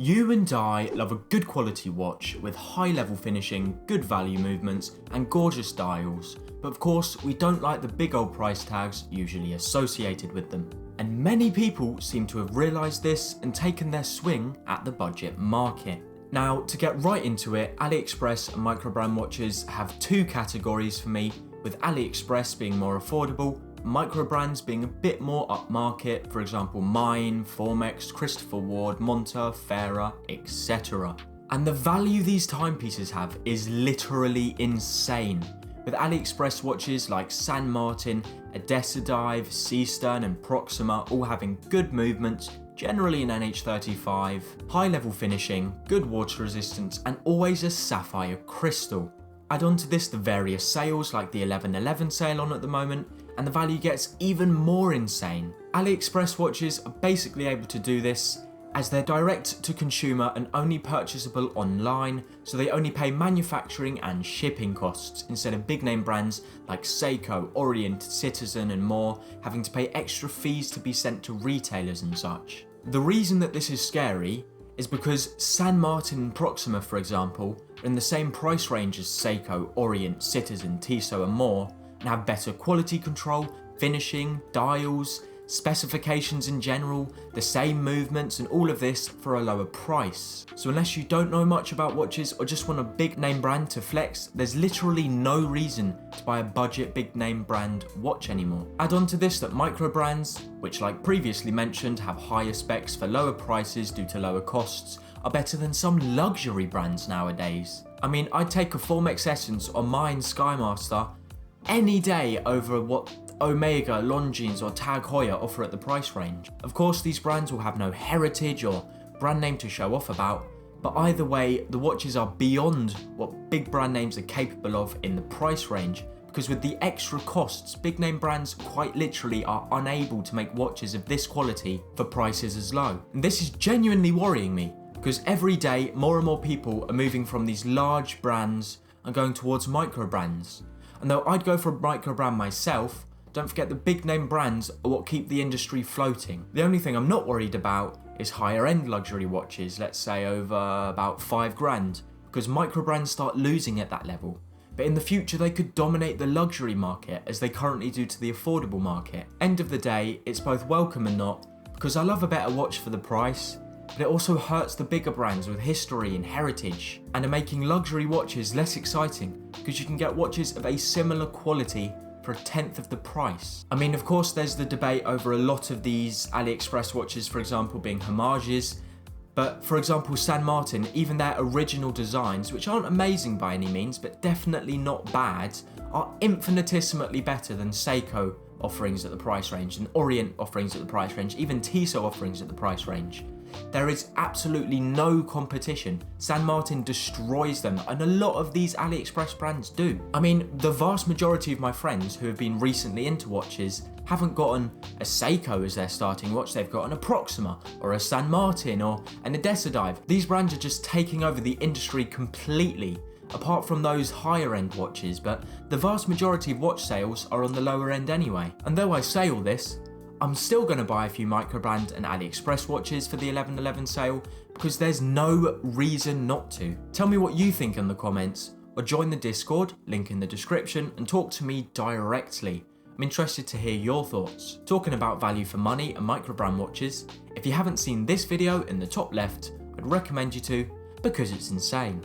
You and I love a good quality watch with high level finishing, good value movements and gorgeous dials, but of course we don't like the big old price tags usually associated with them. And many people seem to have realised this and taken their swing at the budget market. Now, to get right into it, AliExpress and Microbrand watches have two categories for me, with AliExpress being more affordable, Microbrands being a bit more upmarket, for example Maen, Formex, Christopher Ward, Monta, Fairer, etc. And the value these timepieces have is literally insane, with AliExpress watches like San Martin, Dive, Seastar and Proxima all having good movements, generally in NH35, high level finishing, good water resistance and always a sapphire crystal. Add on to this the various sales like the 11/11 sale on at the moment, and the value gets even more insane. AliExpress watches are basically able to do this as they're direct to consumer and only purchasable online, so they only pay manufacturing and shipping costs instead of big name brands like Seiko, Orient, Citizen and more having to pay extra fees to be sent to retailers and such. The reason that this is scary is because San Martin and Proxima, for example, are in the same price range as Seiko, Orient, Citizen, Tissot and more, and have better quality control, finishing, dials, specifications in general, the same movements and all of this for a lower price. So unless you don't know much about watches or just want a big name brand to flex, there's literally no reason to buy a budget big name brand watch anymore. Add on to this that Microbrands, which like previously mentioned have higher specs for lower prices due to lower costs, are better than some luxury brands nowadays. I mean, I'd take a Formex Essence or Maen Skymaster any day over what Omega, Longines or Tag Heuer offer at the price range. Of course these brands will have no heritage or brand name to show off about, but either way the watches are beyond what big brand names are capable of in the price range, because with the extra costs, big name brands quite literally are unable to make watches of this quality for prices as low. And this is genuinely worrying me, because every day more and more people are moving from these large brands and going towards micro brands. And though I'd go for a microbrand myself, don't forget the big name brands are what keep the industry floating. The only thing I'm not worried about is higher end luxury watches, let's say over about £5,000, because microbrands start losing at that level. But in the future they could dominate the luxury market as they currently do to the affordable market. End of the day, it's both welcome and not, because I love a better watch for the price, but it also hurts the bigger brands with history and heritage, and are making luxury watches less exciting, because you can get watches of a similar quality for a tenth of the price. I mean, of course there's the debate over a lot of these AliExpress watches, for example, being homages, but for example San Martin, even their original designs, which aren't amazing by any means, but definitely not bad, are infinitesimally better than Seiko offerings at the price range, and Orient offerings at the price range, even Tissot offerings at the price range. There is absolutely no competition. San Martin destroys them, and a lot of these AliExpress brands do. I mean, the vast majority of my friends who have been recently into watches haven't gotten a Seiko as their starting watch, they've gotten a Proxima, or a San Martin, or an Dive. These brands are just taking over the industry completely, apart from those higher end watches, but the vast majority of watch sales are on the lower end anyway. And though I say all this, I'm still going to buy a few Microbrand and AliExpress watches for the 11/11 sale, because there's no reason not to. Tell me what you think in the comments, or join the Discord, link in the description, and talk to me directly. I'm interested to hear your thoughts. Talking about value for money and Microbrand watches, if you haven't seen this video in the top left, I'd recommend you to, because it's insane.